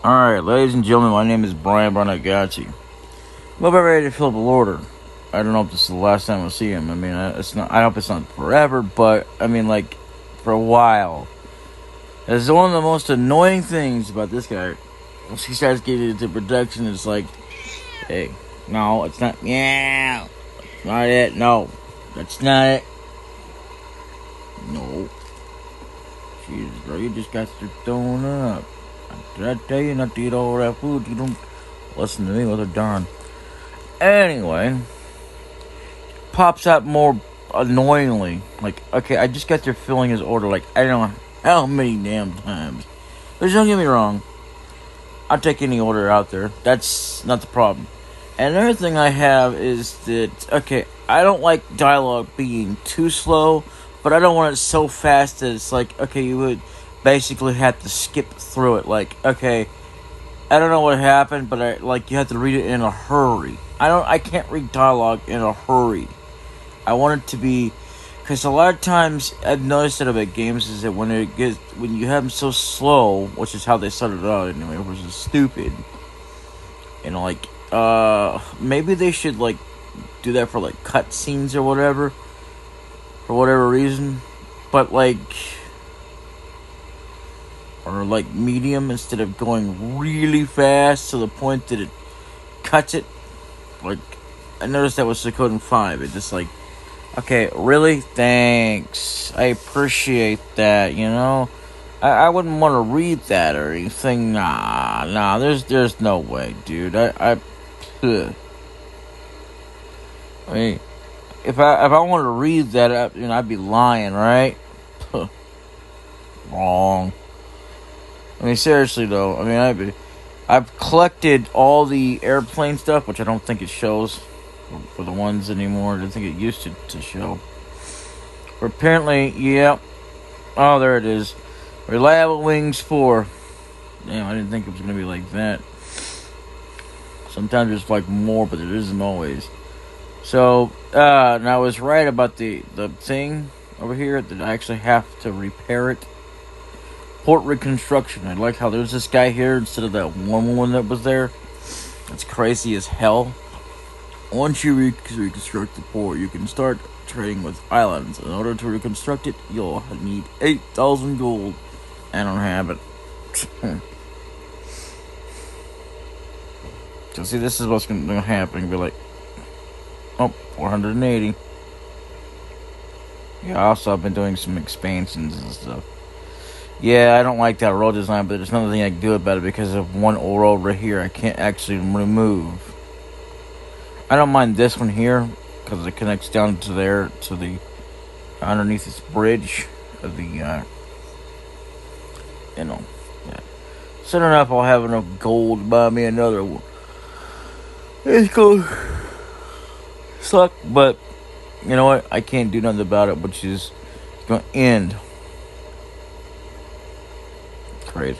Alright, ladies and gentlemen, my name is Brian Barnagacci. I'm about ready to fill up a order. I don't know if this is the last time we'll see him. I mean, it's not. I hope it's not forever, but I mean, like, for a while. It's one of the most annoying things about this guy. Once he starts getting into production, it's like, hey, no, it's not. Yeah, that's not it. No, that's not it. No. Jesus, bro, you just got to throwing up. Did I tell you not to eat all that food? You don't listen to me with a darn. Anyway, pops out more annoyingly. Like, okay, I just got through filling his order. Like, I don't know how many damn times. But don't get me wrong. I'll take any order out there. That's not the problem. And another thing I have is that, okay, I don't like dialogue being too slow, but I don't want it so fast that it's like, okay, you would basically have to skip through it. Like, okay, I don't know what happened, but you have to read it in a hurry. I can't read dialogue in a hurry. I want it to be, because a lot of times I've noticed that about games is that when you have them so slow, which is how they started out anyway, which is stupid. You know, like, maybe they should like do that for like cutscenes or whatever, for whatever reason, but like, or like medium instead of going really fast to the point that it cuts it. Like, I noticed that with Suikoden 5. It just like, okay, really? Thanks. I appreciate that, you know? I wouldn't want to read that or anything. Nah, there's no way, dude. I mean, if I wanted to read that, I'd be lying, right? Wrong. I mean, seriously though. I mean, I've collected all the airplane stuff, which I don't think it shows for the ones anymore. I don't think it used to show. But apparently, yeah. Oh, there it is. Reliable Wings 4. Damn, I didn't think it was going to be like that. Sometimes there's like more, but it isn't always. So, and I was right about the thing over here that I actually have to repair it. Port reconstruction. I like how there's this guy here instead of that one woman that was there. That's crazy as hell. Once you reconstruct the port, you can start trading with islands. In order to reconstruct it, you'll need 8,000 gold. I don't have it. So see, this is what's going to happen. Be like, oh, 480. Yeah, also I've been doing some expansions and stuff. Yeah, I don't like that road design, but there's nothing I can do about it because of one road right here I can't actually remove. I don't mind this one here because it connects down to there, to the underneath this bridge of the, yeah. Soon enough, I'll have enough gold to buy me another one. It's cool. Suck, but you know what? I can't do nothing about it, which is going to end. Crazy.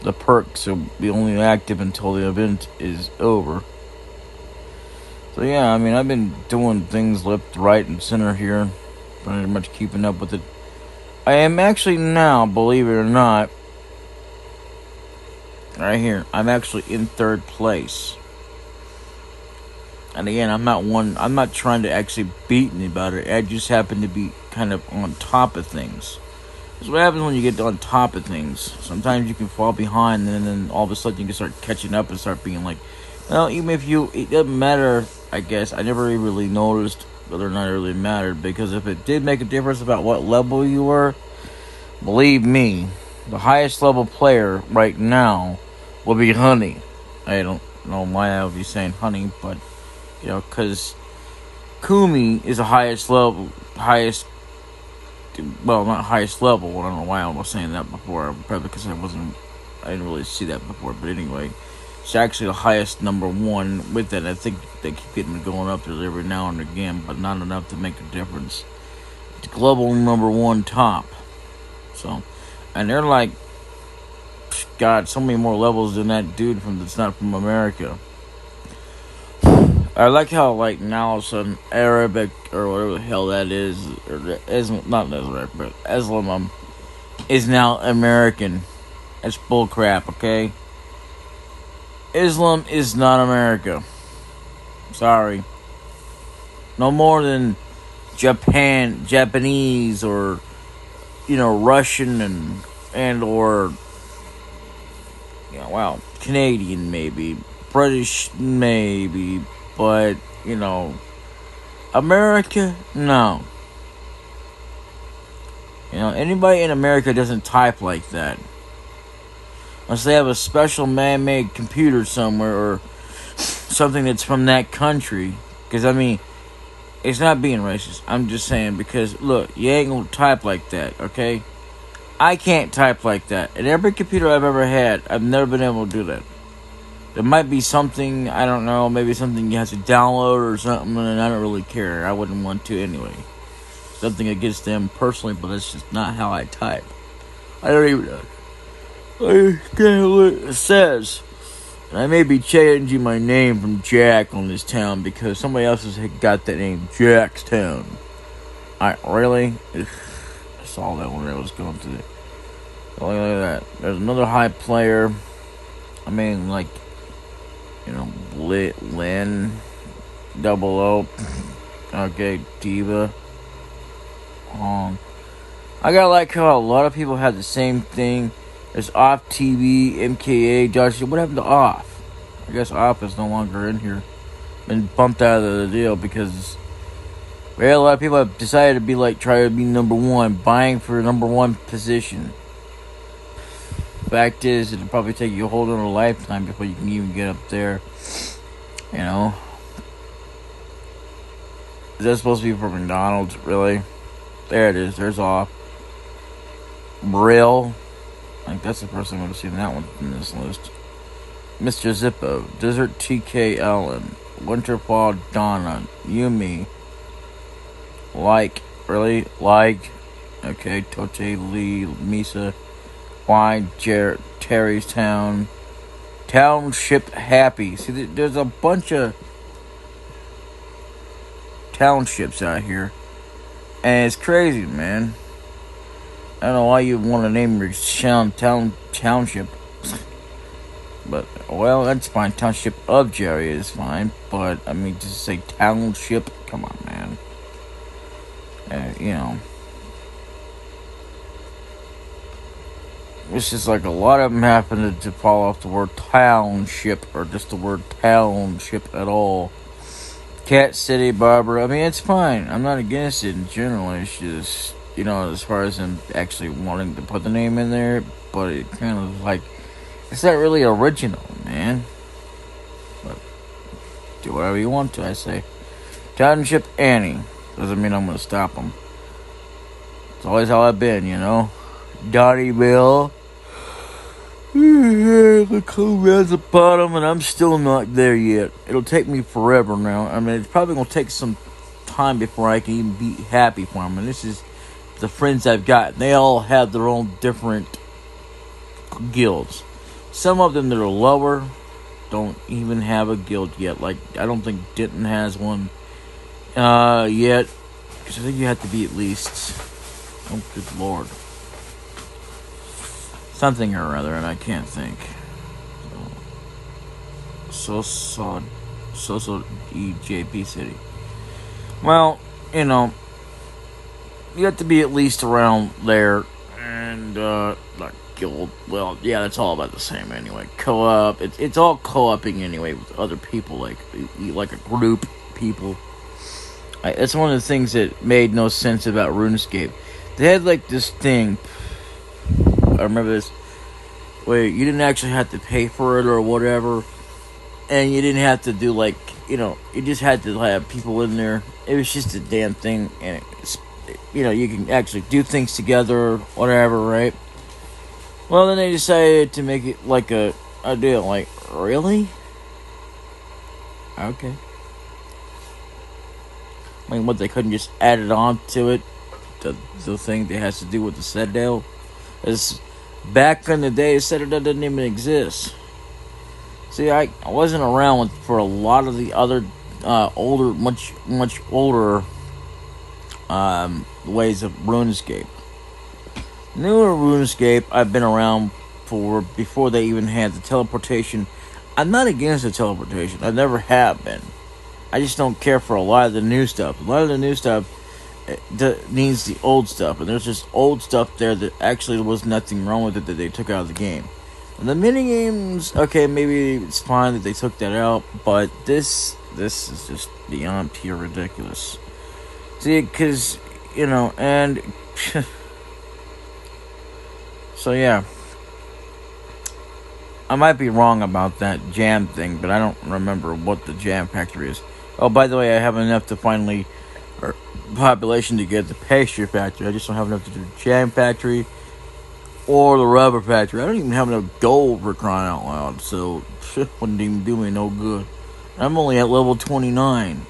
The perks will be only active until the event is over. So yeah, I mean, I've been doing things left, right, and center here. Pretty much keeping up with it. I am actually now, believe it or not, right here, I'm actually in third place. And again, I'm not trying to actually beat anybody. I just happen to be kind of on top of things. That's what happens when you get on top of things. Sometimes you can fall behind, and then all of a sudden you can start catching up and start being like, well, even if it doesn't matter, I guess. I never really noticed whether or not it really mattered, because if it did make a difference about what level you were, believe me, the highest level player right now will be Honey. I don't know why I would be saying Honey, but, you know, because Kumi is the highest, well, not highest level. I don't know why I was saying that before. Probably because I didn't really see that before. But anyway, it's actually the highest number one with that. I think they keep getting going up there every now and again, but not enough to make a difference. It's global number one top. So, and they're like, God, so many more levels than that dude that's not from America. I like how, like, now all of a sudden Arabic, or whatever the hell that is, or not Arabic, but Islam is now American. That's bullcrap, okay? Islam is not America. Sorry. No more than Japanese, or Russian and or well, Canadian maybe, British maybe, but America, no. Anybody in America doesn't type like that. Unless they have a special man-made computer somewhere or something that's from that country. Because, it's not being racist. I'm just saying, because, look, you ain't gonna type like that, okay? I can't type like that. And every computer I've ever had, I've never been able to do that. There might be something, I don't know, maybe something you have to download or something, and I don't really care. I wouldn't want to anyway. Something against them personally, but that's just not how I type. I don't even know. I understand what it says. And I may be changing my name from Jack on this town because somebody else has got that name, Jackstown. Really? I saw that when I was going through it. Look at that. There's another high player. Lynn, Double O. Okay, Diva. I gotta like how a lot of people have the same thing. There's Off TV, MKA, Dodge. What happened to Off? I guess Off is no longer in here. Been bumped out of the deal because a lot of people have decided to try to be number one, buying for number one position. Fact is, it'll probably take you a whole other lifetime before you can even get up there. Is that supposed to be for McDonald's? Really? There it is. There's Off. Brill. I think that's the first time I've seen that one in this list. Mr. Zippo. Desert TK Ellen. Winterfall Donna. Yumi. Really? Okay. Tote Lee. Misa. Wine. Terry's Town. Township Happy. See, there's a bunch of townships out here. And it's crazy, man. I don't know why you want to name your township. But, well, that's fine. Township of Jerry is fine. But, just say township. Come on, man. It's just like a lot of them happen to fall off the word township. Or just the word township at all. Cat City, Barbara. It's fine. I'm not against it in general. It's just, as far as them actually wanting to put the name in there. But it kind of it's not really original, man. But do whatever you want to, I say. Township Annie. Doesn't mean I'm going to stop them. It's always how I've been, Donnieville. The cold around the bottom, and I'm still not there yet. It'll take me forever now. It's probably going to take some time before I can even be happy for them. And this is the friends I've got. They all have their own different guilds. Some of them that are lower don't even have a guild yet. I don't think Denton has one yet. Because I think you have to be at least... Oh, good lord. Something or other, and I can't think. So EJP City. Well, you have to be at least around there, and guild. Well, yeah, that's all about the same anyway. Co-op. It's all co-oping anyway with other people, like a group people. That's one of the things that made no sense about RuneScape. They had this thing. I remember this. Where you didn't actually have to pay for it or whatever. And you didn't have to do you just had to have people in there. It was just a damn thing. And you can actually do things together or whatever, right? Well, then they decided to make it a deal. Really? Okay. What, they couldn't just add it on to it? The thing that has to do with the Citadel? Back in the day, Citadel didn't even exist. See, I wasn't around for a lot of the other older, much older ways of RuneScape. Newer RuneScape, I've been around before they even had the teleportation. I'm not against the teleportation. I never have been. I just don't care for a lot of the new stuff. A lot of the new stuff needs the old stuff, and there's just old stuff there that actually was nothing wrong with it that they took out of the game. And the mini games, okay, maybe it's fine that they took that out, but this is just beyond pure ridiculous. See, because and so yeah. I might be wrong about that jam thing, but I don't remember what the jam factory is. Oh, by the way, I have enough to finally, or population to get the pastry factory. I just don't have enough to do the jam factory or the rubber factory. I don't even have enough gold for crying out loud, so shit wouldn't even do me no good. I'm only at level 29,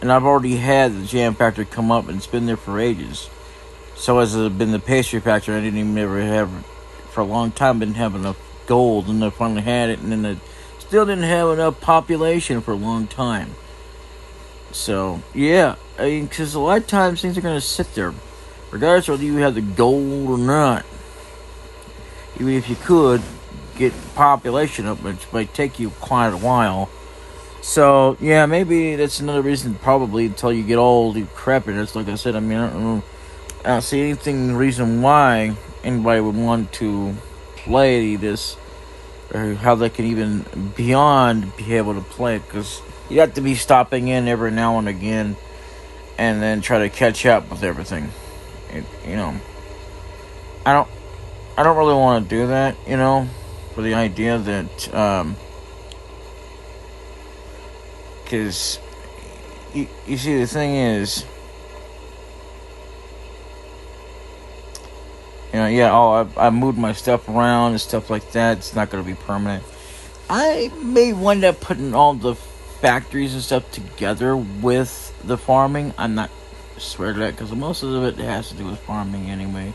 and I've already had the jam factory come up, and it's been there for ages. So has it been the pastry factory. I didn't even ever have, for a long time, didn't have enough gold, and I finally had it, and then I still didn't have enough population for a long time. So yeah, I mean, because a lot of times things are going to sit there regardless of whether you have the gold or not. Even if you could get population up, which might take you quite a while. So yeah, maybe that's another reason, probably, until you get all decrepit. It's like I said, I mean, I don't see anything reason why anybody would want to play this, or how they can even be able to play it, because you have to be stopping in every now and again and then try to catch up with everything. I don't really want to do that, for the idea that because you see, the thing is, I moved my stuff around and stuff like that. It's not going to be permanent. I may wind up putting all the factories and stuff together with the farming. I'm not swear to that, because most of it has to do with farming anyway,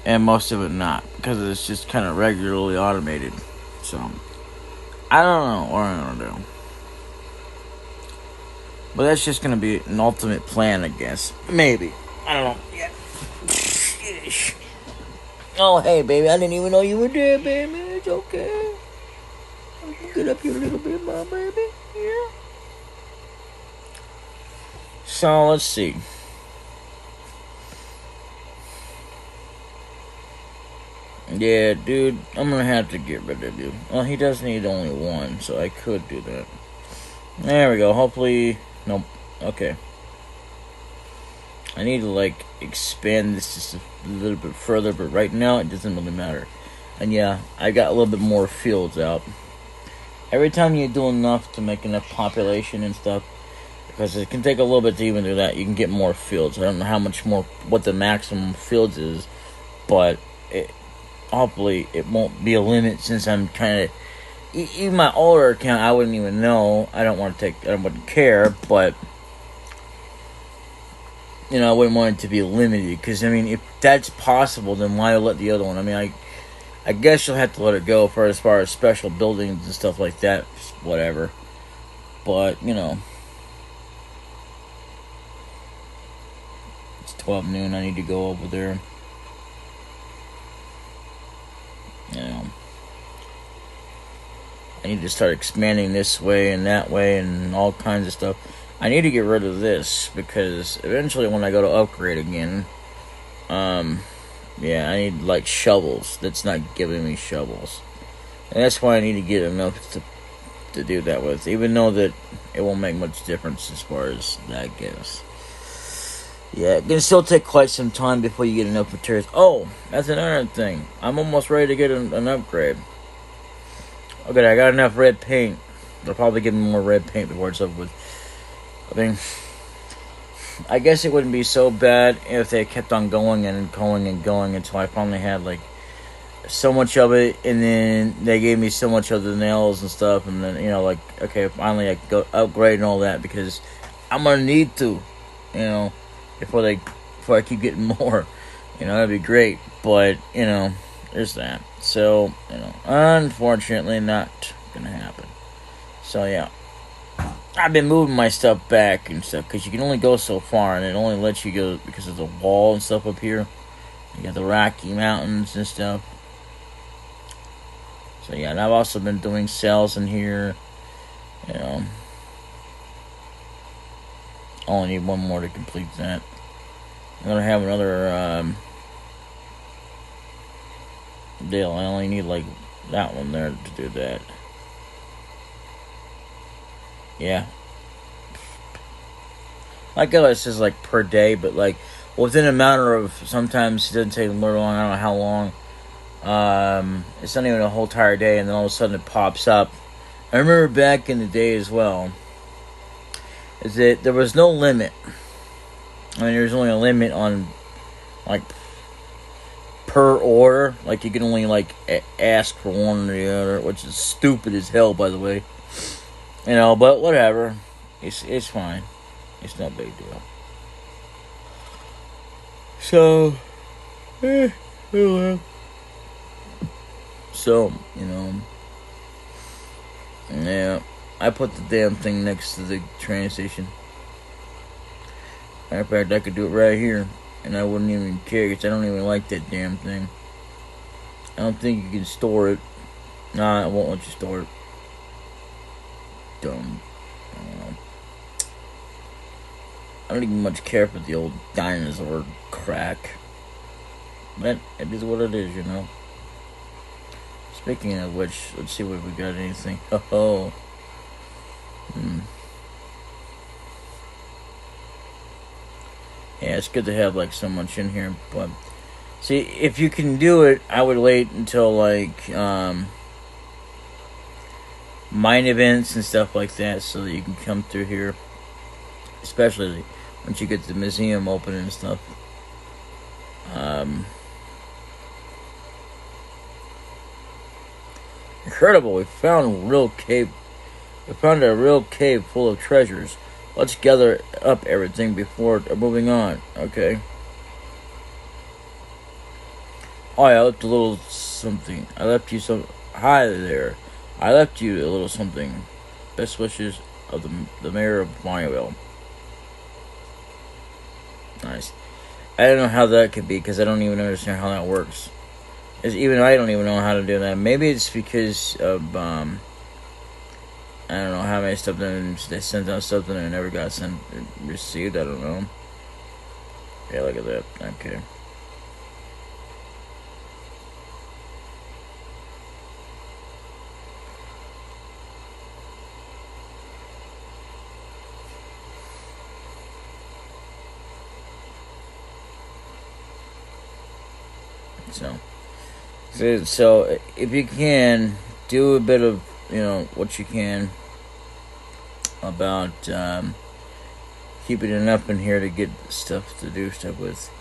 and most of it not, because it's just kind of regularly automated. So I don't know what I'm going to do, but that's just going to be an ultimate plan, I guess. Maybe. I don't know. Yeah. Oh, hey, baby, I didn't even know you were there, baby. It's okay. Get up here a little bit, my baby. Yeah. So, let's see. Yeah, dude, I'm gonna have to get rid of you. Well, he does need only one, so I could do that. There we go. Hopefully, nope. Okay. I need to, expand this just a little bit further, but right now it doesn't really matter. And yeah, I got a little bit more fields out. Every time you do enough to make enough population and stuff, because it can take a little bit to even do that, you can get more fields. I don't know how much more, what the maximum fields is, but hopefully it won't be a limit, since I'm kind of, even my older account, I wouldn't even know. I wouldn't care, but I wouldn't want it to be limited, because, I mean, if that's possible, then why let the other one? I mean, I guess you'll have to let it go for as far as special buildings and stuff like that, whatever. But, it's 12 noon, I need to go over there. I need to start expanding this way and that way and all kinds of stuff. I need to get rid of this, because eventually when I go to upgrade again, I need, shovels. That's not giving me shovels. And that's why I need to get enough to do that with, even though that it won't make much difference as far as that goes. Yeah, it can still take quite some time before you get enough materials. Oh, that's another thing. I'm almost ready to get an upgrade. Okay, I got enough red paint. They'll probably give me more red paint before it's over with. I mean, I guess it wouldn't be so bad if they kept on going and going and going until I finally had, so much of it, and then they gave me so much of the nails and stuff, and then, okay, finally I could go upgrade and all that, because I'm gonna need to, before I keep getting more. That'd be great, but, there's that. So, unfortunately not gonna happen. So, yeah. I've been moving my stuff back and stuff, because you can only go so far, and it only lets you go because of the wall and stuff up here. You got the Rocky Mountains and stuff. So yeah, and I've also been doing sales in here. You know, I only need one more to complete that. I'm gonna have another deal. I only need like that one there to do that. Yeah. Like it says like per day, but like within a matter of, sometimes it doesn't take more long. I don't know how long. It's not even a whole entire day, and then all of a sudden it pops up. I remember back in the day as well, is that there was no limit. I mean, there's only a limit on like per order. Like you can only like ask for one or the other, which is stupid as hell, by the way. You know, but whatever. It's fine. It's no big deal. So, oh well. So, you know, yeah, I put the damn thing next to the train station. Matter of fact, I could do it right here, and I wouldn't even care, because I don't even like that damn thing. I don't think you can store it. Nah, it won't let you store it. Dumb. I don't even much care for the old dinosaur crack. But it is what it is, you know. Speaking of which, let's see if we got anything. Oh. Yeah, it's good to have like so much in here, but see, if you can do it, I would wait until like mine events and stuff like that, so that you can come through here, especially once you get the museum open and stuff. Incredible! We found a real cave. We found a real cave full of treasures. Let's gather up everything before moving on. Okay. Oh, yeah, I left a little something. I left you some. Hi there. I left you a little something. Best wishes of the mayor of Marieville. Nice. I don't know how that could be, because I don't even understand how that works. Even I don't even know how to do that. Maybe it's because of I don't know how many stuff they sent out something and never got received. I don't know. Yeah, look at that. Okay. So if you can do a bit of, you know, what you can about keeping enough in here to get stuff to do stuff with.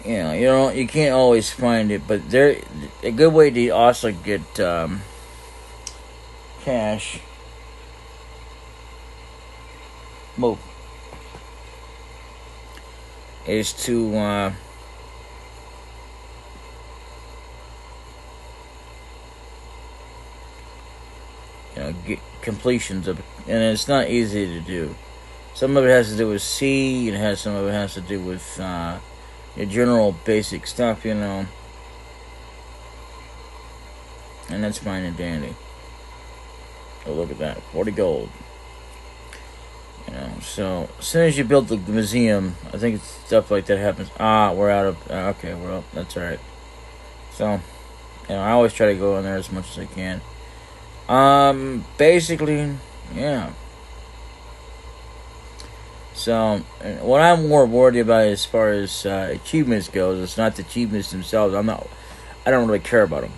You know, you can't always find it, but there a good way to also get cash. Move. Is to get completions of it, and it's not easy to do. Some of it has to do with C, and some of it has to do with your general basic stuff, you know, and that's fine and dandy. Oh, look at that, 40 gold. You know, so as soon as you build the museum, I think it's stuff like that happens. We're out of. Okay, well, that's all right. So, you know, I always try to go in there as much as I can. Basically, yeah. So, what I'm more worried about as far as achievements goes, it's not the achievements themselves. I don't really care about them.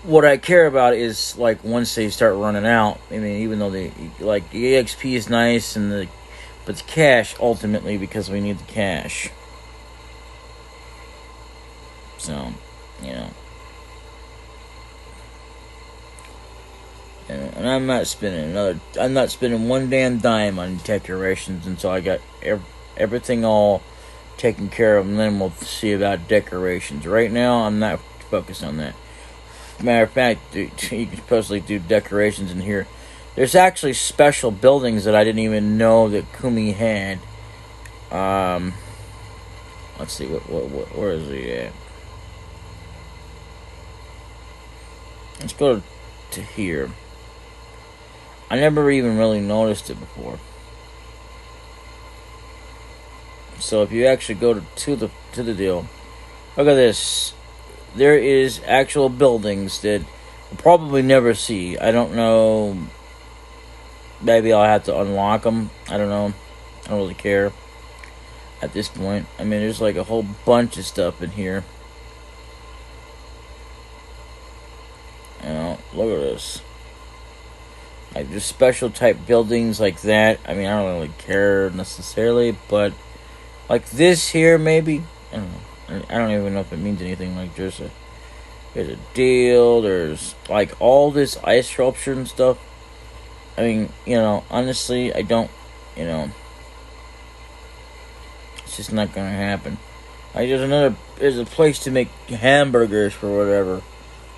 What I care about is, like, once they start running out. I mean, even though the EXP is nice, but the cash ultimately, because we need the cash. So, you know. And I'm not spending one damn dime on decorations until I got everything all taken care of, and then we'll see about decorations. Right now, I'm not focused on that. Matter of fact, you can supposedly do decorations in here. There's actually special buildings that I didn't even know that Kumi had. Let's see, where is he at? Let's go to here. I never even really noticed it before. So if you actually go to the deal, look at this. There is actual buildings that we'll probably never see. I don't know. Maybe I'll have to unlock them. I don't know. I don't really care at this point. I mean, there's like a whole bunch of stuff in here. You know, look at this. Like, there's special type buildings like that. I mean, I don't really care necessarily, but like this here, maybe. I don't know. I don't even know if it means anything. Like, there's a deal. There's like all this ice sculpture and stuff. I mean, you know, honestly, I don't, you know, it's just not gonna happen. Like, there's a place to make hamburgers for whatever,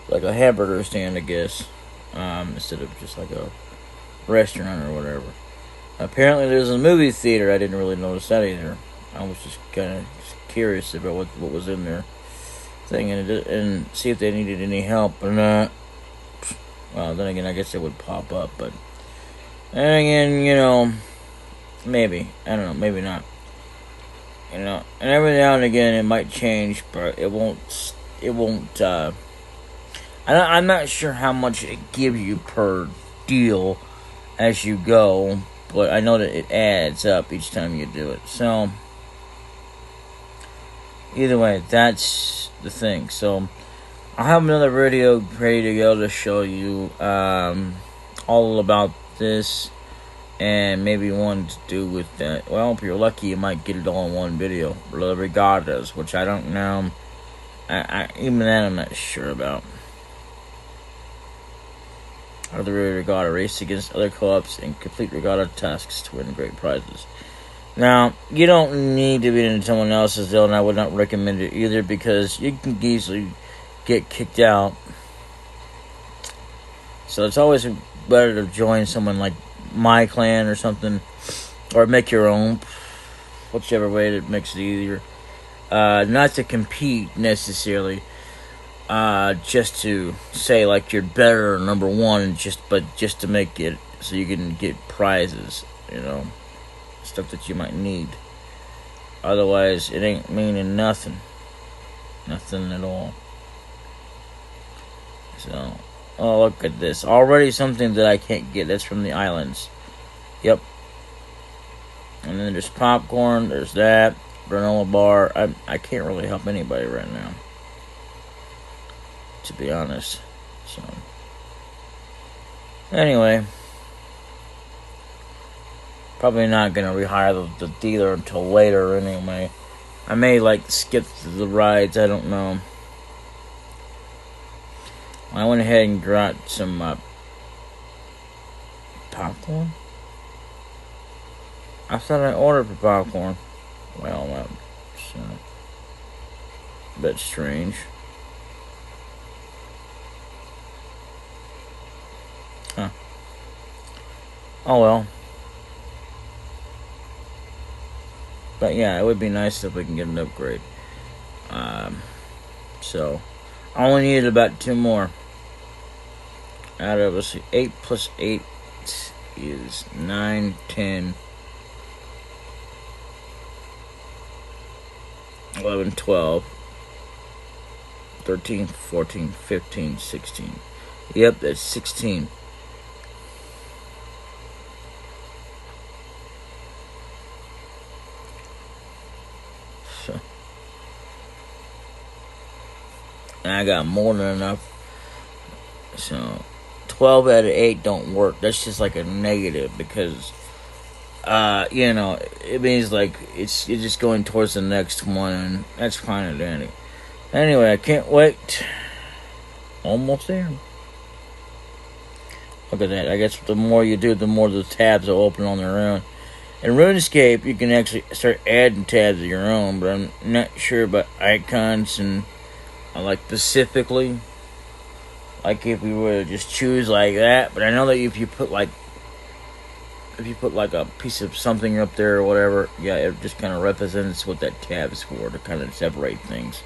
like a hamburger stand, I guess, instead of just like a restaurant or whatever. Apparently, there's a movie theater. I didn't really notice that either. I was just kind of curious about what was in their thing and see if they needed any help or not. Well, then again, I guess it would pop up, but then again, you know, maybe. I don't know, maybe not. You know, and every now and again it might change, but it won't, I'm not sure how much it gives you per deal as you go, but I know that it adds up each time you do it. So, either way, that's the thing. So, I'll have another video ready to go to show you all about this, and maybe one to do with that. Well, if you're lucky, you might get it all in one video, regardless, which I don't know. Even that I'm not sure about. Or the regatta, race against other co-ops and complete regatta tasks to win great prizes. Now, you don't need to be in someone else's deal, and I would not recommend it either, because you can easily get kicked out. So it's always better to join someone like my clan or something, or make your own, whichever way that makes it easier. Not to compete necessarily, just to say like you're better or number one, but just to make it so you can get prizes, you know, stuff that you might need. Otherwise, it ain't meaning nothing at all. So, oh, look at this. Already something that I can't get. That's from the islands. Yep. And then there's popcorn. There's that. Granola bar. I can't really help anybody right now, to be honest. So, anyway. Probably not going to rehire the dealer until later anyway. I may, like, skip the rides. I don't know. I went ahead and got some popcorn. I thought I ordered for popcorn. Well, that's a bit strange. Huh. Oh well. But yeah, it would be nice if we can get an upgrade. So, I only needed about 2 more. Out of, let's see, 8 plus 8 is 9, 10, 11, 12, 13, 14, 15, 16. Yep, that's 16. So, and I got more than enough. So, 12 out of 8 don't work. That's just like a negative because, you know, it means like it's just going towards the next one, and that's fine and dandy. Anyway, I can't wait. Almost there. Look at that. I guess the more you do, the more the tabs will open on their own. In RuneScape, you can actually start adding tabs of your own, but I'm not sure about icons and like specifically. Like if we were to just choose like that, but I know that if you put like a piece of something up there or whatever, yeah, it just kind of represents what that tab is for, to kind of separate things.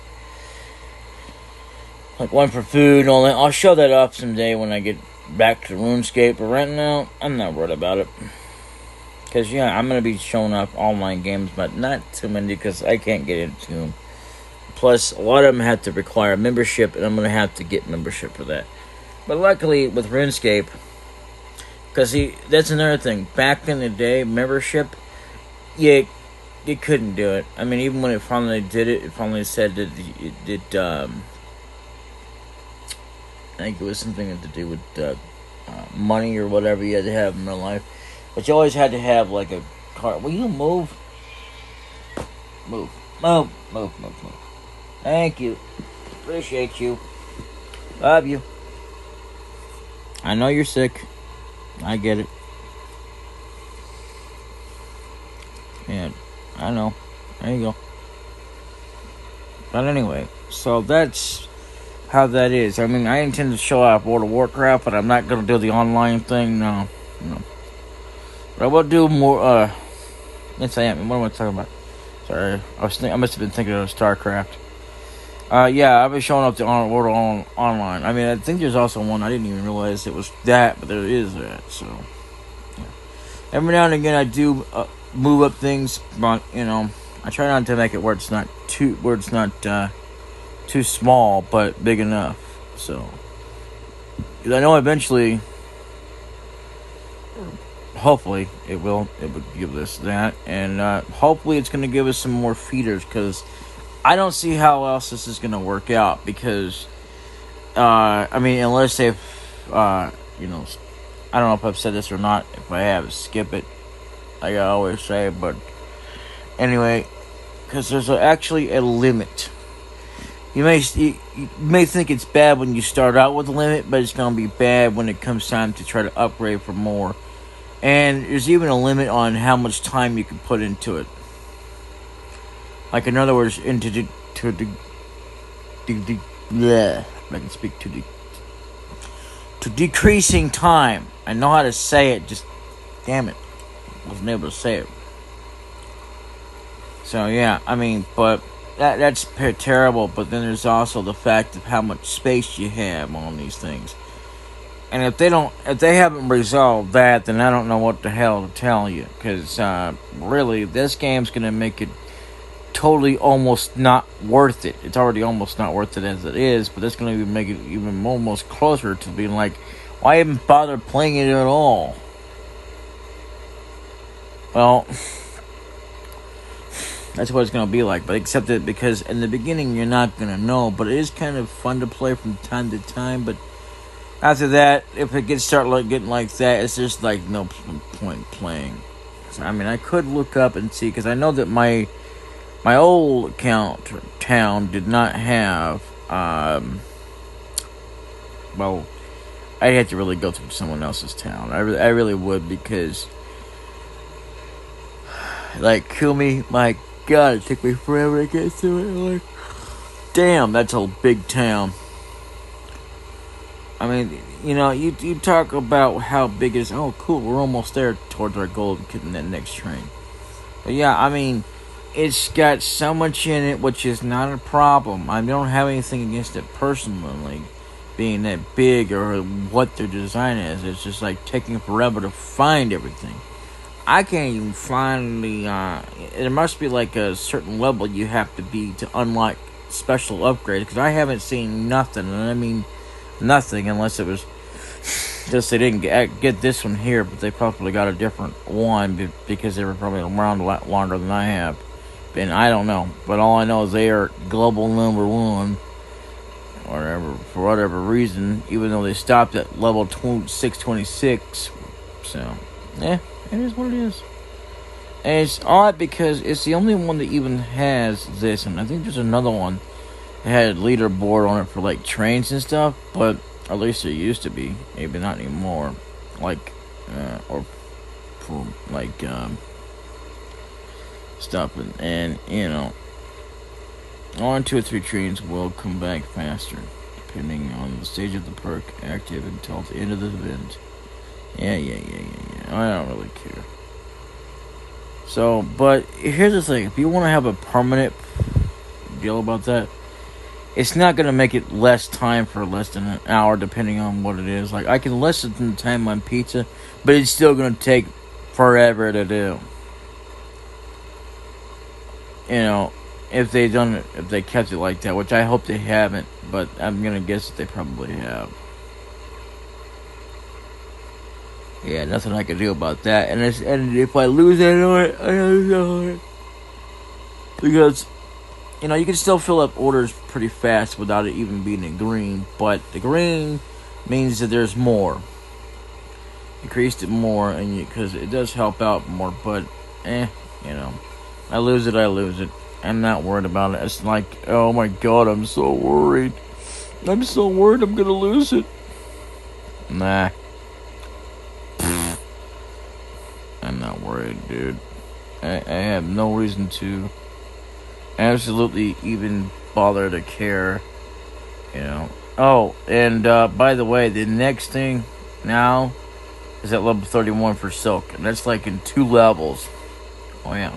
like one for food and all that. I'll show that off someday when I get back to RuneScape. But right now, I'm not worried about it. Because, yeah, I'm going to be showing off online games, but not too many because I can't get into them. Plus, a lot of them have to require membership, and I'm going to have to get membership for that. But luckily, with RuneScape, because that's another thing. Back in the day, membership, yeah, you couldn't do it. I mean, even when it finally did it, it finally said that it did, I think it was something to do with money or whatever you had to have in real life. But you always had to have, like, a card. Will you move? Move. Move. Move. Move. Move. Thank you. Appreciate you. Love you. I know you're sick. I get it. Yeah, I know. There you go. But anyway, so that's how that is. I mean, I intend to show off World of Warcraft, but I'm not going to do the online thing. No. But I will do more, yes I am. What am I talking about? Sorry. I must have been thinking of StarCraft. Yeah, I've been showing up the World online. I mean, I think there's also one. I didn't even realize it was that, but there is that. So, yeah. Every now and again, I do move up things, but I try not to make it where it's not too small, but big enough. So, because I know eventually, hopefully, it would give us that, and hopefully, it's going to give us some more feeders because I don't see how else this is going to work out because, I mean, unless they've, I don't know if I've said this or not. If I have, skip it. Like I always say, but anyway, because there's actually a limit. You may think it's bad when you start out with a limit, but it's going to be bad when it comes time to try to upgrade for more. And there's even a limit on how much time you can put into it. Like, in other words, I can speak to decreasing time. I know how to say it, just damn it, wasn't able to say it. So yeah, I mean, but that's terrible. But then there's also the fact of how much space you have on these things. And if they haven't resolved that, then I don't know what the hell to tell you. Because really, this game's gonna make it totally almost not worth it. It's already almost not worth it as it is, but that's going to make it even almost closer to being like, why even bother playing it at all? Well, that's what it's going to be like, but except that because in the beginning you're not going to know, but it is kind of fun to play from time to time, but after that, if it getting like that, it's just like no point playing. So, I mean, I could look up and see, because I know that my old account town did not have, well, I'd have to really go through someone else's town. I really would, because, like, Kumi, my God, it took me forever to get to it. Like, damn, that's a big town. I mean, you talk about how big it is. Oh, cool, we're almost there towards our goal of getting that next train. But yeah, I mean, it's got so much in it, which is not a problem. I don't have anything against it personally, being that big or what their design is. It's just like taking forever to find everything. I can't even find there must be like a certain level you have to be to unlock special upgrades, because I haven't seen nothing, and I mean nothing, unless it was just they didn't get this one here, but they probably got a different one because they were probably around a lot longer than I have. And I don't know, but all I know is they are global #1, for whatever reason, even though they stopped at level 626. So, yeah, it is what it is. And it's odd because it's the only one that even has this, and I think there's another one that had a leaderboard on it for like trains and stuff, but at least it used to be, maybe not anymore. Like, or for like, stuff, and 1, 2, or 3 trains will come back faster, depending on the stage of the perk active until the end of the event. Yeah. I don't really care. So, but here's the thing: if you want to have a permanent deal about that, it's not going to make it less time for less than an hour, depending on what it is. Like, I can lessen the time on pizza, but it's still going to take forever to do. You know, if they kept it like that, which I hope they haven't, but I'm going to guess that they probably have. Yeah, nothing I can do about that. And if I lose that order, I don't know. Because, you know, you can still fill up orders pretty fast without it even being in green. But the green means that there's more. Increased it more, and because it does help out more. But, you know, I lose it. I'm not worried about it. It's like, oh my God, I'm so worried. I'm so worried I'm gonna lose it. Nah. I'm not worried, dude. I have no reason to absolutely even bother to care, you know. Oh, and by the way, the next thing now is at level 31 for Silk, and that's like in 2 levels. Oh yeah.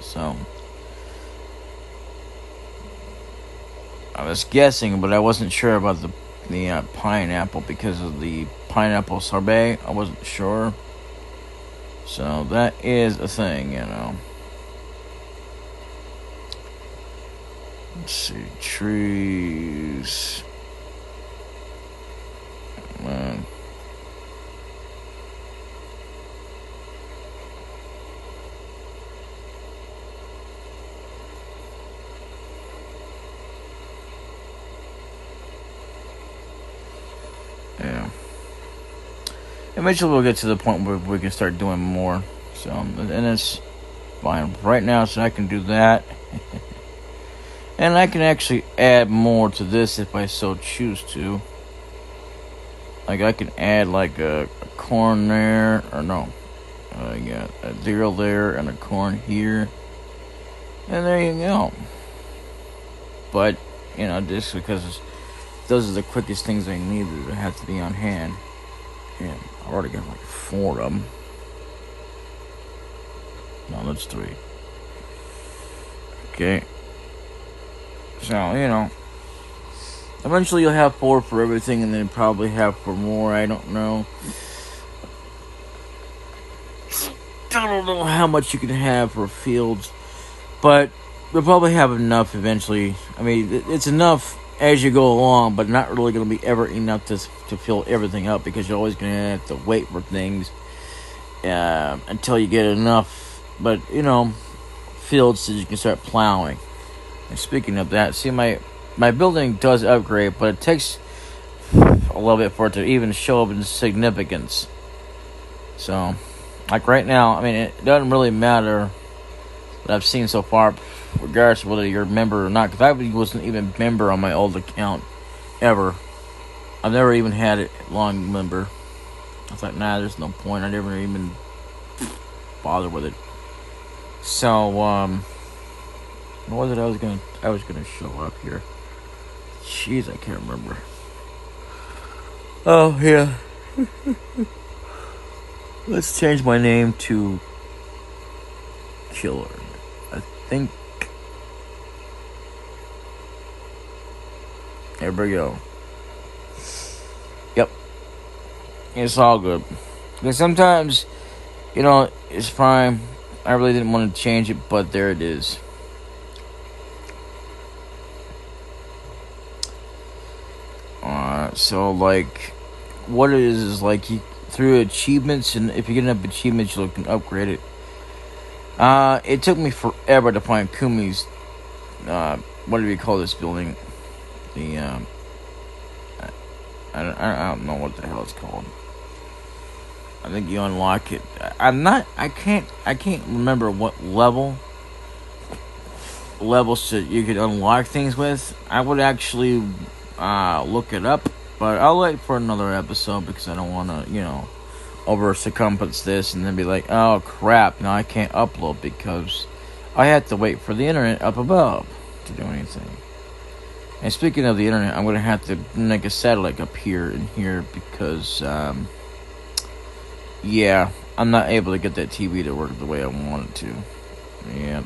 So I was guessing, but I wasn't sure about the pineapple because of the pineapple sorbet. I wasn't sure. So that is a thing, you know. Let's see, trees. Man. Yeah. Eventually we'll get to the point where we can start doing more. So, and it's fine. Right now, so I can do that. And I can actually add more to this if I so choose to. Like, I can add like a corn there, or no. I got a 0 there and a corn here. And there you go. But, you know, just because those are the quickest things I need that have to be on hand. Yeah, I already got like 4 of them. No, that's 3. Okay. So, you know, eventually you'll have 4 for everything, and then probably have 4 more. I don't know. I don't know how much you can have for fields, but you'll probably have enough eventually. I mean, it's enough as you go along, but not really going to be ever enough to fill everything up, because you're always going to have to wait for things until you get enough. But, you know, fields so you can start plowing. And speaking of that, see, my building does upgrade, but it takes a little bit for it to even show up in significance. So, like right now, I mean, it doesn't really matter that I've seen so far, regardless of whether you're a member or not, because I wasn't even a member on my old account, ever. I've never even had it long member. I thought, nah, there's no point. I never even bother with it. So, what was it I was gonna show up here? Jeez, I can't remember. Oh, yeah. Let's change my name to Killer. I think. There we go. Yep. It's all good. Because sometimes, you know, it's fine. I really didn't want to change it, but there it is. So, like, what it is like, you, through achievements, and if you get enough achievements, you can upgrade it. It took me forever to find Kumi's, what do we call this building? The, I don't know what the hell it's called. I think you unlock it. I can't remember what levels that you could unlock things with. I would actually, look it up, but I'll wait for another episode, because I don't want to, you know, over circumference this and then be like, oh crap, now I can't upload because I had to wait for the internet up above to do anything. And speaking of the internet, I'm going to have to make a satellite up here and here, because, yeah, I'm not able to get that TV to work the way I want it to. Yeah.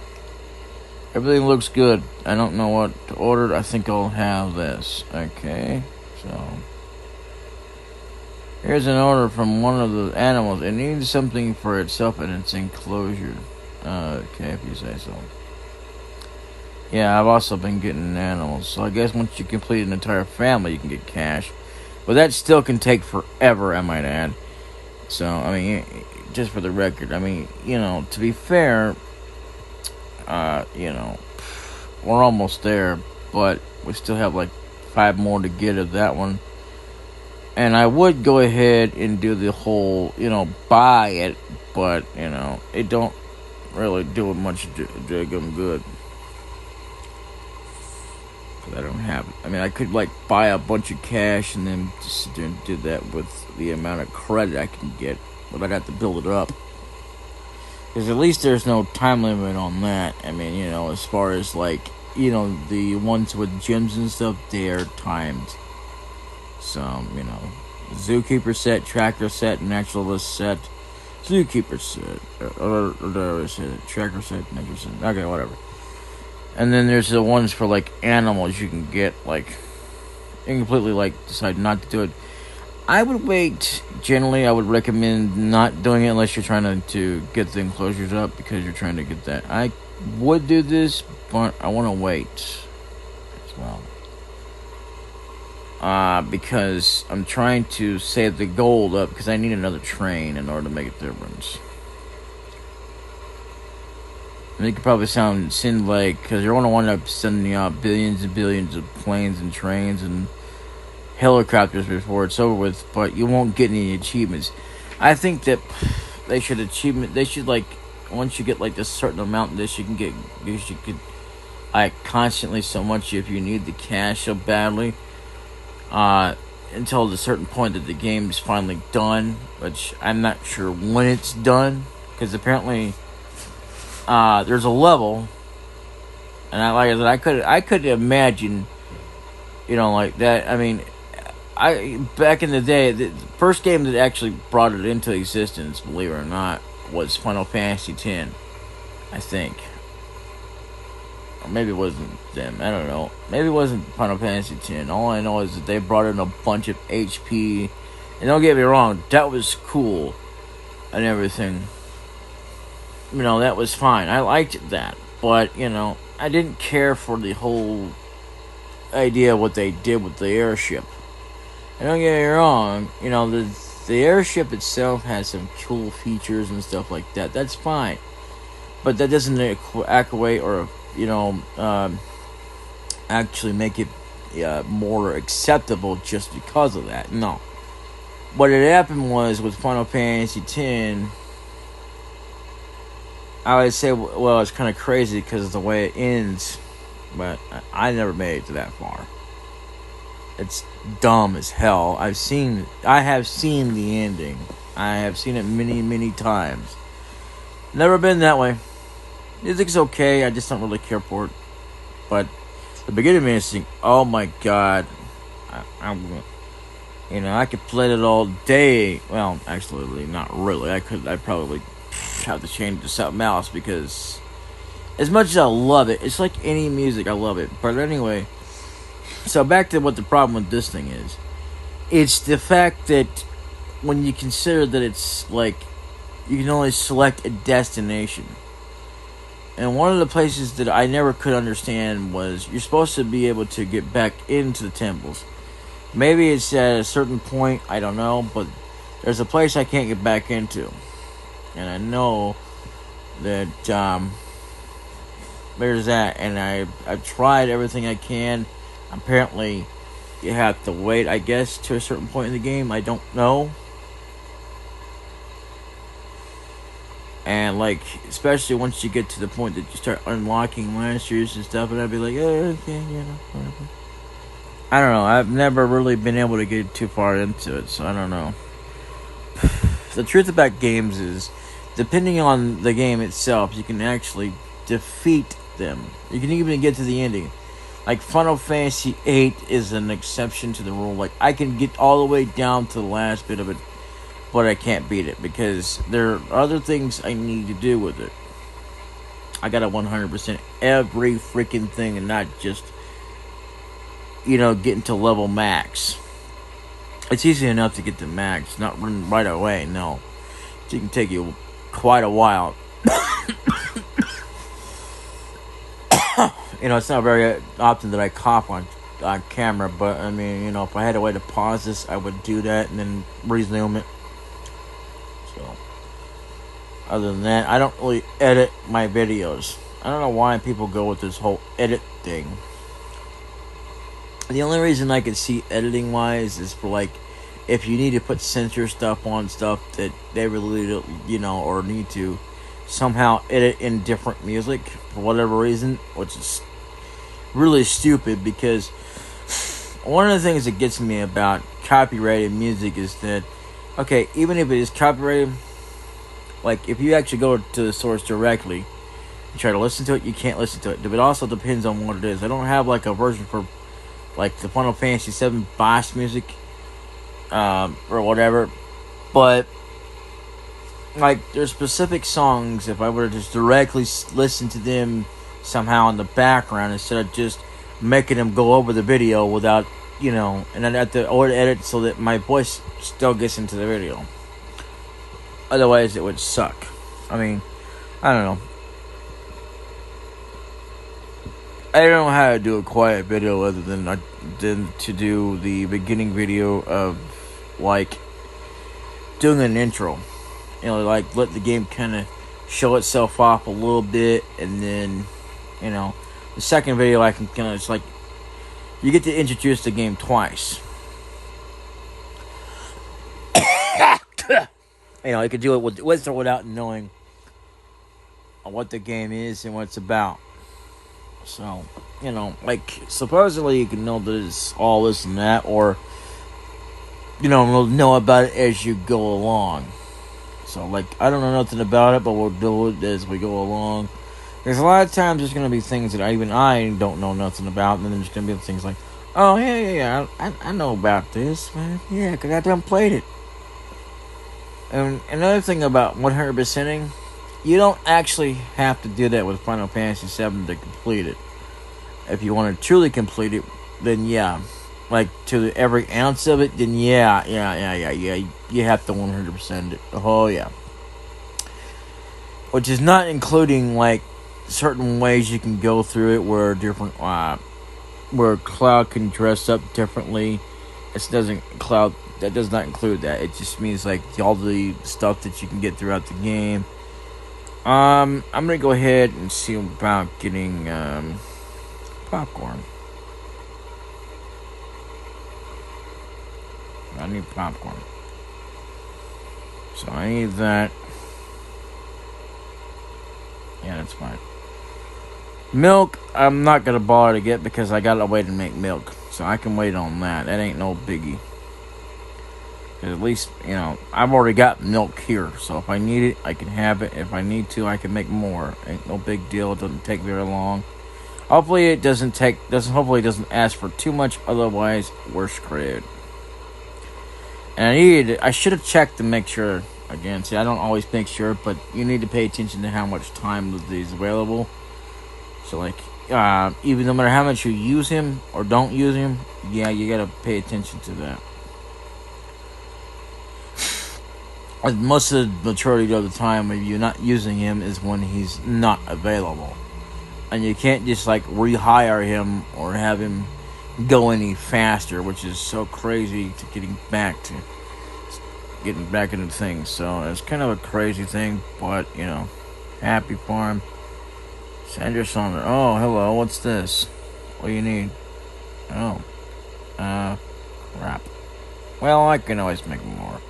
Everything looks good. I don't know what to ordered. I think I'll have this. Okay, so here's an order from one of the animals. It needs something for itself in its enclosure. Okay, if you say so. Yeah, I've also been getting animals. So I guess once you complete an entire family, you can get cash. But that still can take forever, I might add. So, I mean, just for the record, I mean, you know, to be fair, you know, we're almost there, but we still have like 5 more to get of that one. And I would go ahead and do the whole, you know, buy it, but, you know, it don't really do much do them good. I don't have it. I mean, I could like buy a bunch of cash and then just do that with the amount of credit I can get, but I'd have to build it up. Because at least there's no time limit on that. I mean, you know, as far as like, you know, the ones with gyms and stuff, they're timed. So, you know, zookeeper set, tracker set, naturalist set, zookeeper set, or tracker set, naturalist set. Okay, whatever. And then there's the ones for, like, animals you can get, like, you can completely, like, decide not to do it. I would wait. Generally, I would recommend not doing it unless you're trying to get the enclosures up because you're trying to get that. I would do this, but I want to wait as well. Because I'm trying to save the gold up because I need another train in order to make a difference. And it could probably seem like, because you're going to wind up sending out billions and billions of planes and trains and helicopters before it's over with, but you won't get any achievements. I think that they should like, once you get like this certain amount of this, you could like constantly so much if you need the cash so badly, until the certain point that the game is finally done, which I'm not sure when it's done, because apparently there's a level, and like I said, I could imagine, you know, like that. I mean, back in the day, the first game that actually brought it into existence, believe it or not, was Final Fantasy X, I think. Or maybe it wasn't them. I don't know. Maybe it wasn't Final Fantasy X. All I know is that they brought in a bunch of HP, and don't get me wrong, that was cool and everything. You know, that was fine. I liked that. But, you know, I didn't care for the whole idea of what they did with the airship. And don't get me wrong, you know, the airship itself has some cool features and stuff like that. That's fine. But that doesn't equate or, you know, actually make it more acceptable just because of that. No. What had happened was with Final Fantasy X, I would say, well, it's kind of crazy because of the way it ends, but I never made it to that far. It's dumb as hell. I have seen the ending. I have seen it many, many times. Never been that way. Music's okay, I just don't really care for it. But the beginning of it, oh my god, you know, I could play it all day. Well, actually, not really. I'd probably have to change to something else because as much as I love it, it's like any music, I love it. But anyway, so back to what the problem with this thing is. It's the fact that when you consider that it's like you can only select a destination. And one of the places that I never could understand was you're supposed to be able to get back into the temples. Maybe it's at a certain point, I don't know, but there's a place I can't get back into. And I know that there's that, and I've tried everything I can. Apparently, you have to wait, I guess, to a certain point in the game. I don't know. And, like, especially once you get to the point that you start unlocking lancers and stuff, and I'd be like, oh, okay, you know, whatever. I don't know. I've never really been able to get too far into it, so I don't know. The truth about games is, depending on the game itself, you can actually defeat them. You can even get to the ending. Like, Final Fantasy VIII is an exception to the rule. Like, I can get all the way down to the last bit of it, but I can't beat it because there are other things I need to do with it. I gotta 100% every freaking thing and not just getting to level max. It's easy enough to get to max, not right away, no. It can take you quite a while. It's not very often that I cough on camera, but I mean, if I had a way to pause this, I would do that and then resume it. So, other than that, I don't really edit my videos. I don't know why people go with this whole edit thing. The only reason I can see editing wise is for like, if you need to put censor stuff on stuff that they really don't, or need to somehow edit in different music for whatever reason, which is really stupid, because one of the things that gets me about copyrighted music is that, okay, even if it is copyrighted, like if you actually go to the source directly and try to listen to it, you can't listen to it. But it also depends on what it is. I don't have like a version for like the Final Fantasy VII boss music or whatever, but like there's specific songs, if I were to just directly listen to them somehow in the background instead of just making them go over the video without, and I'd have to edit so that my voice still gets into the video. Otherwise, it would suck. I mean, I don't know. I don't know how to do a quiet video other than to do the beginning video of like doing an intro. Like let the game kind of show itself off a little bit, and then, the second video I can kind of, it's like you get to introduce the game twice. You could do it with or without knowing what the game is and what it's about. So, like supposedly you can know that it's all this and that, or know about it as you go along. So, like, I don't know nothing about it, but we'll do it as we go along. There's a lot of times there's going to be things that I don't know nothing about, and then there's going to be things like, oh, yeah, I know about this, man. Yeah, because I done played it. And another thing about 100%ing, you don't actually have to do that with Final Fantasy VII to complete it. If you want to truly complete it, then yeah. Like, to every ounce of it, then yeah. You have to 100% it. Oh, yeah. Which is not including, like, certain ways you can go through it where different, where Cloud can dress up differently. That does not include that. It just means, like, all the stuff that you can get throughout the game. I'm gonna go ahead and see about getting, popcorn. I need popcorn. So I need that. Yeah, that's fine. Milk, I'm not going to bother to get because I got to wait to make milk. So I can wait on that. That ain't no biggie. At least, I've already got milk here. So if I need it, I can have it. If I need to, I can make more. Ain't no big deal. It doesn't take very long. Hopefully it doesn't ask for too much. Otherwise, we're screwed. And I should have checked to make sure. Again, see, I don't always make sure, but you need to pay attention to how much time is available. So, like, even no matter how much you use him or don't use him, yeah, you gotta pay attention to that. Most of the majority of the time, if you're not using him, is when he's not available. And you can't just, like, rehire him or have him go any faster, which is so crazy to getting back into things. So it's kind of a crazy thing, but happy for him. Sandra Saunders. Oh, hello, what's this? What do you need? Oh, crap. Well, I can always make more.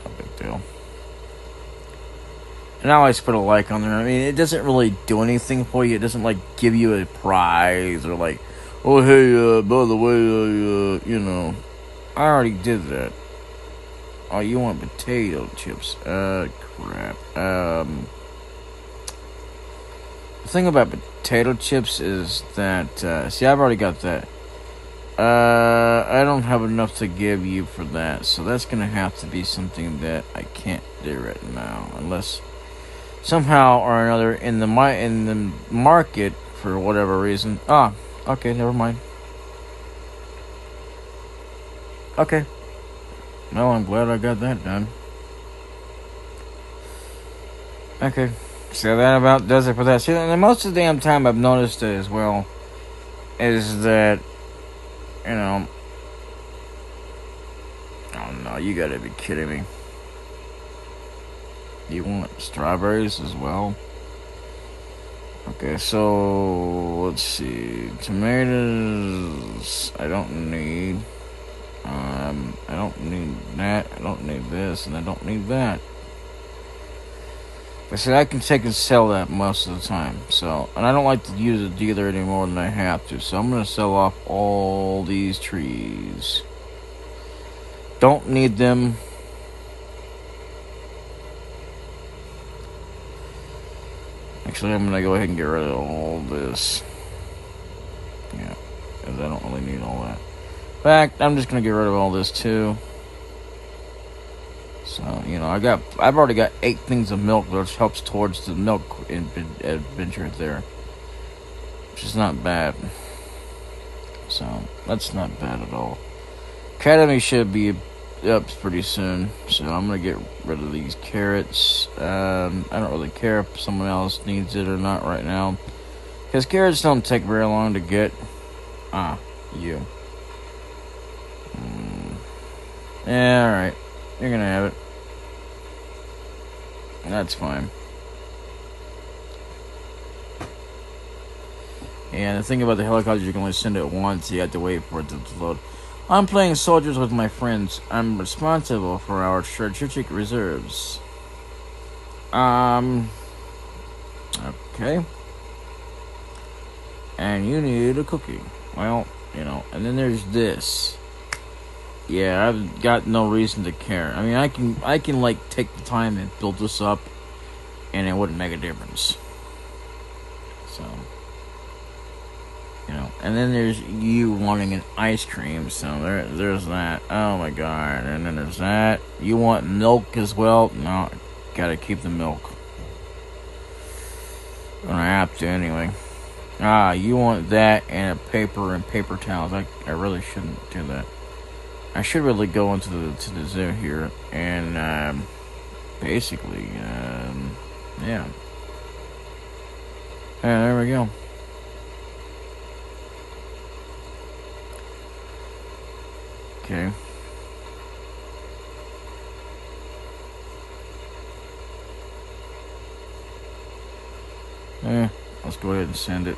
No big deal. And I always put a like on there. I mean, it doesn't really do anything for you. It doesn't, like, give you a prize or, like, oh, hey, by the way, I already did that. Oh, you want potato chips? Crap. The thing about potato chips is that, see, I've already got that. I don't have enough to give you for that, so that's gonna have to be something that I can't do right now, unless somehow or another in the market for whatever reason. Okay, never mind. Okay. Well, I'm glad I got that done. Okay. So that about does it for that. See, and most of the damn time I've noticed it as well is that, I don't know, you gotta be kidding me. You want strawberries as well? Okay, so let's see. Tomatoes I don't need. I don't need that. I don't need this, and I don't need that. I said I can take and sell that most of the time. So, and I don't like to use a dealer any more than I have to. So I'm gonna sell off all these trees. Don't need them. Actually, I'm gonna go ahead and get rid of all this. Yeah, because I don't really need all that. In fact, I'm just gonna get rid of all this too. So, I've already got 8 things of milk, which helps towards the milk adventure there. Which is not bad. So, that's not bad at all. Academy should be up pretty soon. So, I'm going to get rid of these carrots. I don't really care if someone else needs it or not right now. Because carrots don't take very long to get. You. Yeah, alright. You're going to have it. That's fine. And the thing about the helicopter, you can only send it once. You have to wait for it to load. I'm playing soldiers with my friends. I'm responsible for our strategic reserves. Okay. And you need a cookie. Well, and then there's this. Yeah, I've got no reason to care. I mean, I can like take the time and build this up, and it wouldn't make a difference. So, and then there's you wanting an ice cream. So there's that. Oh my god! And then there's that. You want milk as well? No, gotta keep the milk. Gonna have to anyway. You want that and a paper and paper towels. I really shouldn't do that. I should really go into the zoo here and basically yeah. There we go. Okay. Let's go ahead and send it.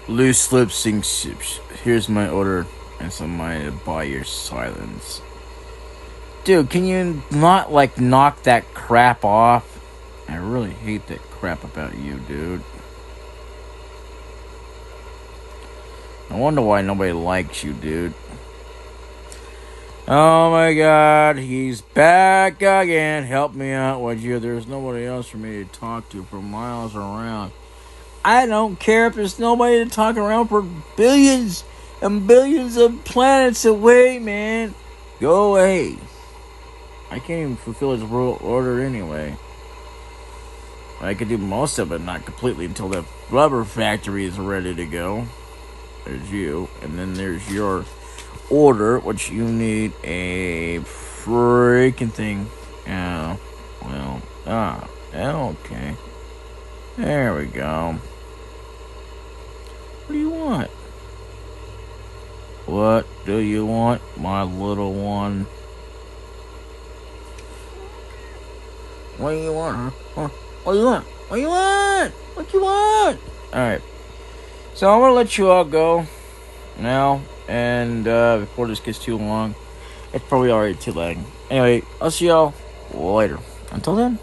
Loose lip syncs. Here's my order and some money to buy your silence. Dude, can you not knock that crap off? I really hate that crap about you, dude. I wonder why nobody likes you, dude. Oh my god, he's back again. Help me out, would you? There's nobody else for me to talk to for miles around. I don't care if there's nobody to talk around for billions and billions of planets away, man. Go away. I can't even fulfill his order anyway. I could do most of it, not completely, until the rubber factory is ready to go. There's you. And then there's your order, which you need a freaking thing. Oh, well, okay. There we go. What do you want? What do you want, my little one? What do you want, huh? What do you want? What do you want? What you want? Alright. So I'm gonna let you all go now. And before this gets too long. It's probably already too late. Anyway, I'll see y'all later. Until then.